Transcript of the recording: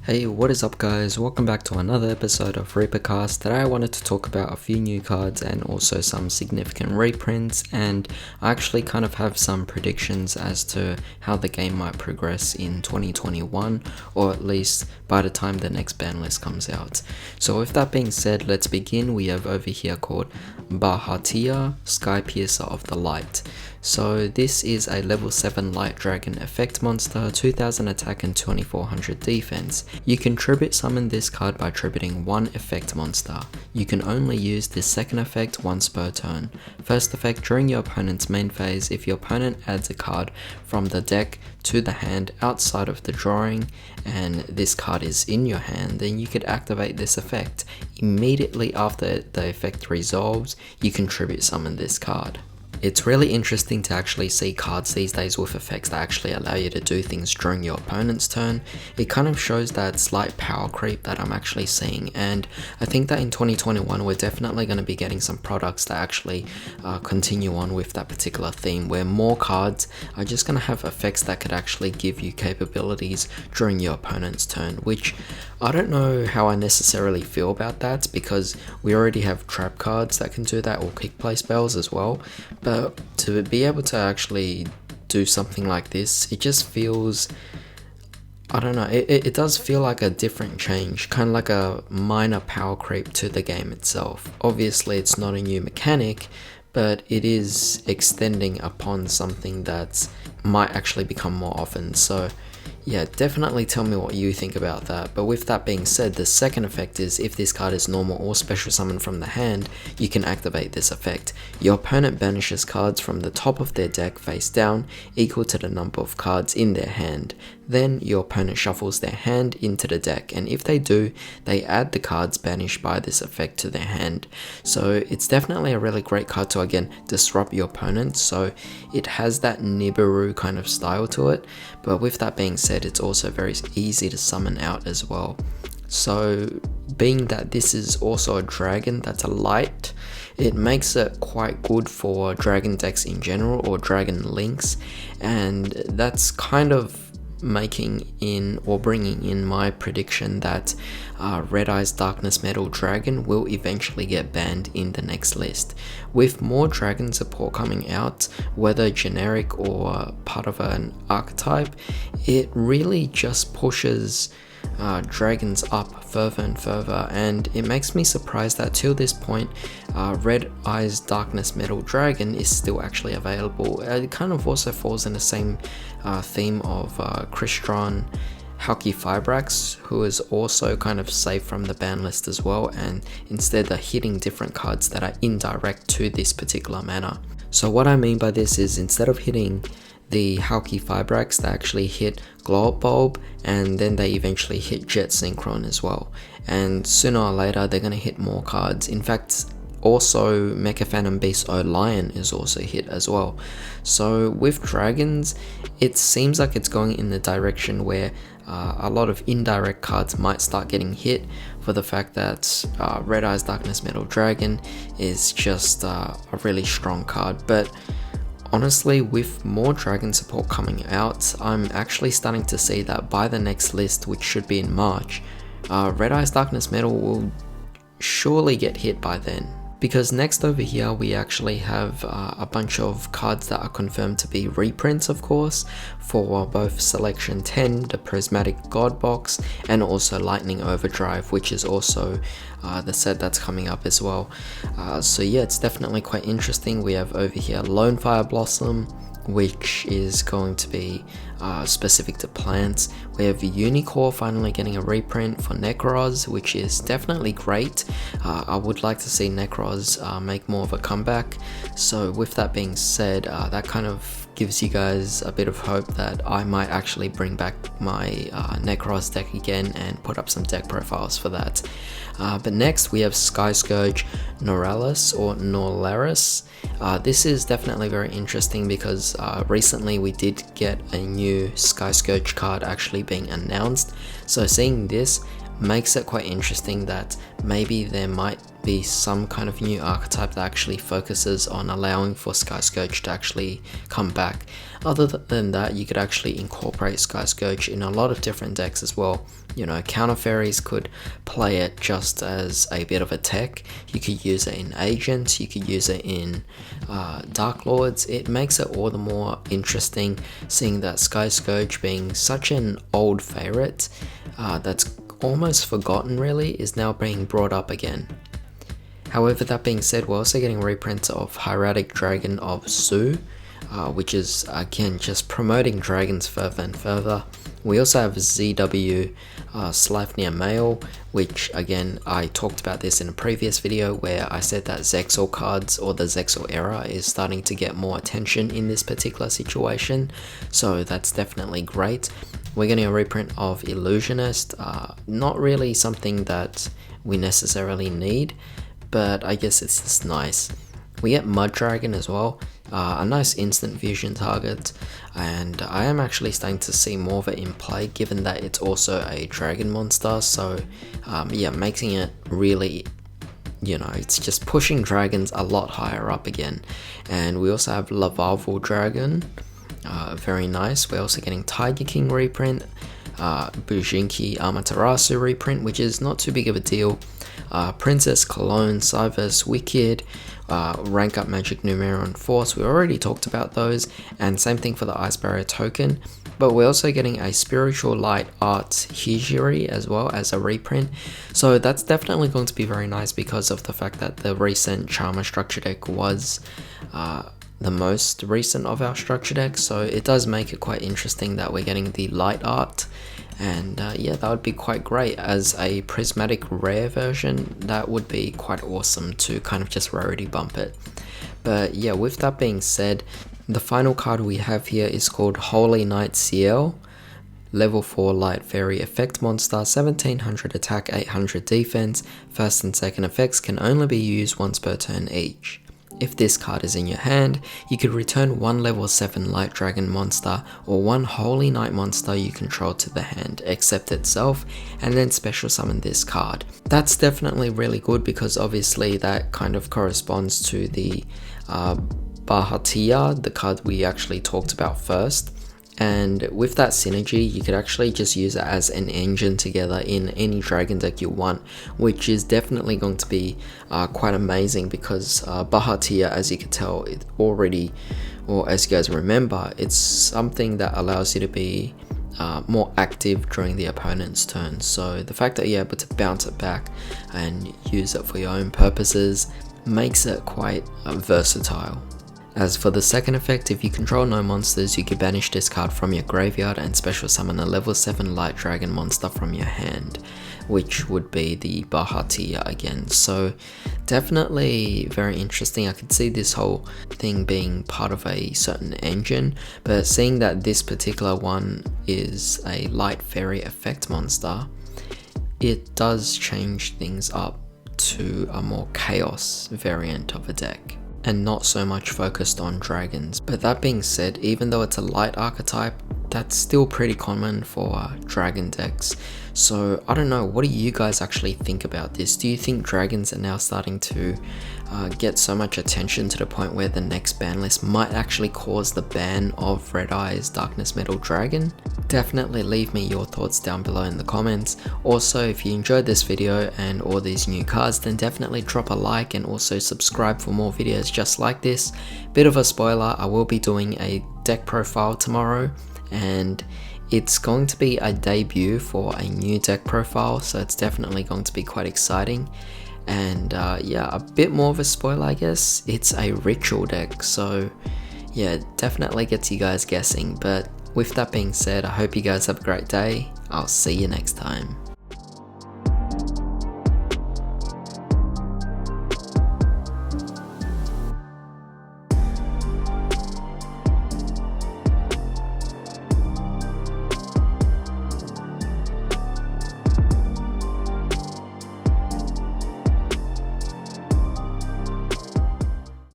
Hey, what is up guys? Welcome back to another episode of ReaperCast. Today I wanted to talk about a few new cards and also some significant reprints, and I actually kind of have some predictions as to how the game might progress in 2021, or at least by the time the next ban list comes out. So with that being said, let's begin. We have over here called Bahatia, Sky Piercer of the Light. So this is a level 7 light dragon effect monster, 2000 attack and 2400 defense. You can tribute summon this card by tributing one effect monster. You can only use this second effect once per turn. First effect, during your opponent's main phase, if your opponent adds a card from the deck to the hand outside of the drawing and this card is in your hand, then you could activate this effect. Immediately after the effect resolves, you can tribute summon this card. It's really interesting to actually see cards these days with effects that actually allow you to do things during your opponent's turn. It kind of shows that slight power creep that I'm actually seeing, and I think that in 2021 we're definitely going to be getting some products that actually continue on with that particular theme, where more cards are just going to have effects that could actually give you capabilities during your opponent's turn, which I don't know how I necessarily feel about that, because we already have trap cards that can do that, or kick play spells as well. But to be able to actually do something like this, it just feels, I don't know, it does feel like a different change, kind of like a minor power creep to the game itself. Obviously it's not a new mechanic, but it is extending upon something that might actually become more often. So yeah, definitely tell me what you think about that. But with that being said, the second effect is if this card is normal or special summon from the hand, you can activate this effect. Your opponent banishes cards from the top of their deck face down, equal to the number of cards in their hand. Then your opponent shuffles their hand into the deck, and if they do, they add the cards banished by this effect to their hand. So it's definitely a really great card to again disrupt your opponent, so it has that Nibiru kind of style to it. But with that being said, it's also very easy to summon out as well. So being that this is also a dragon that's a light, it makes it quite good for dragon decks in general, or dragon links, and that's kind of making in or bringing in my prediction that Red Eyes Darkness Metal Dragon will eventually get banned in the next list. With more dragon support coming out, whether generic or part of an archetype, it really just pushes dragons up further and further, and it makes me surprised that till this point Red Eyes Darkness Metal Dragon is still actually available. It kind of also falls in the same theme of Crystron Halki Fibrax, who is also kind of safe from the ban list as well, and instead they're hitting different cards that are indirect to this particular mana. So what I mean by this is, instead of hitting the Halki Fibrax, they actually hit Glow Up Bulb, and then they eventually hit Jet Synchron as well. And sooner or later they're going to hit more cards. In fact, also Mecha Phantom Beast Lion is also hit as well. So with dragons, it seems like it's going in the direction where a lot of indirect cards might start getting hit, for the fact that Red Eyes Darkness Metal Dragon is just a really strong card. But honestly, with more dragon support coming out, I'm actually starting to see that by the next list, which should be in March, Red Eyes Darkness Metal will surely get hit by then. Because next over here we actually have a bunch of cards that are confirmed to be reprints, of course, for both Selection 10, the Prismatic God Box, and also Lightning Overdrive, which is also the set that's coming up as well. So yeah, it's definitely quite interesting. We have over here Lone Fire Blossom, which is going to be specific to plants. We have Unicorn finally getting a reprint for Necros, which is definitely great. I would like to see Necros make more of a comeback. So with that being said, that kind of gives you guys a bit of hope that I might actually bring back my Necros deck again and put up some deck profiles for that. But next we have Sky Scourge Noralis, or Norlaris. This is definitely very interesting because recently we did get a new Sky Scourge card actually being announced. So seeing this makes it quite interesting that maybe there might be some kind of new archetype that actually focuses on allowing for Sky Scourge to actually come back. Other than that, you could actually incorporate Sky Scourge in a lot of different decks as well. You know, counter fairies could play it just as a bit of a tech. You could use it in agents, you could use it in Dark Lords. It makes it all the more interesting seeing that Sky Scourge, being such an old favorite that's almost forgotten really, is now being brought up again. However, that being said, we're also getting reprints of Hieratic Dragon of Su, which is again just promoting dragons further and further. We also have ZW Sleipnir Male, which again, I talked about this in a previous video where I said that Zexal cards, or the Zexal era, is starting to get more attention in this particular situation, so that's definitely great. We're getting a reprint of Illusionist, not really something that we necessarily need, but I guess it's just nice. We get Mud Dragon as well, a nice instant fusion target, and I am actually starting to see more of it in play given that it's also a dragon monster, so yeah, making it really, you know, it's just pushing dragons a lot higher up again. And we also have Lavalval Dragon, very nice. We're also getting Tiger King reprint, Bujinki Amaterasu reprint, which is not too big of a deal. Princess Cologne, Cyverse Wicked, rank up Magic Numeron Force, we already talked about those, and same thing for the Ice Barrier token. But we're also getting a Spiritual Light Arts Hijiri as well as a reprint, so that's definitely going to be very nice because of the fact that the recent Charmer structure deck was the most recent of our structure decks, so it does make it quite interesting that we're getting the light art. And yeah, that would be quite great as a prismatic rare version. That would be quite awesome to kind of just rarity bump it. But yeah, with that being said, the final card we have here is called Holy Knight Ciel. Level 4 Light Fairy effect monster, 1700 attack, 800 defense. First and second effects can only be used once per turn each. If this card is in your hand, you could return one level 7 Light Dragon monster or one Holy Knight monster you control to the hand, except itself, and then special summon this card. That's definitely really good because obviously that kind of corresponds to the Bahatia, the card we actually talked about first. And with that synergy, you could actually just use it as an engine together in any dragon deck you want, which is definitely going to be quite amazing because Bahatia, as you can tell, it already, or as you guys remember, it's something that allows you to be more active during the opponent's turn. So the fact that you're able to bounce it back and use it for your own purposes makes it quite versatile. As for the second effect, if you control no monsters, you can banish this card from your graveyard and special summon a level 7 Light Dragon monster from your hand, which would be the Bahatia again. So definitely very interesting. I could see this whole thing being part of a certain engine, but seeing that this particular one is a Light Fairy effect monster, it does change things up to a more chaos variant of a deck, and not so much focused on dragons. But that being said, even though it's a light archetype, that's still pretty common for dragon decks. So I don't know, what do you guys actually think about this? Do you think dragons are now starting to get so much attention to the point where the next ban list might actually cause the ban of Red Eyes Darkness Metal Dragon? Definitely leave me your thoughts down below in the comments. Also, if you enjoyed this video and all these new cards, then definitely drop a like and also subscribe for more videos just like this. Bit of a spoiler, I will be doing a deck profile tomorrow, and it's going to be a debut for a new deck profile, so it's definitely going to be quite exciting. And yeah, a bit more of a spoiler I guess, it's a ritual deck, so yeah, it definitely gets you guys guessing. But with that being said, I hope you guys have a great day. I'll see you next time.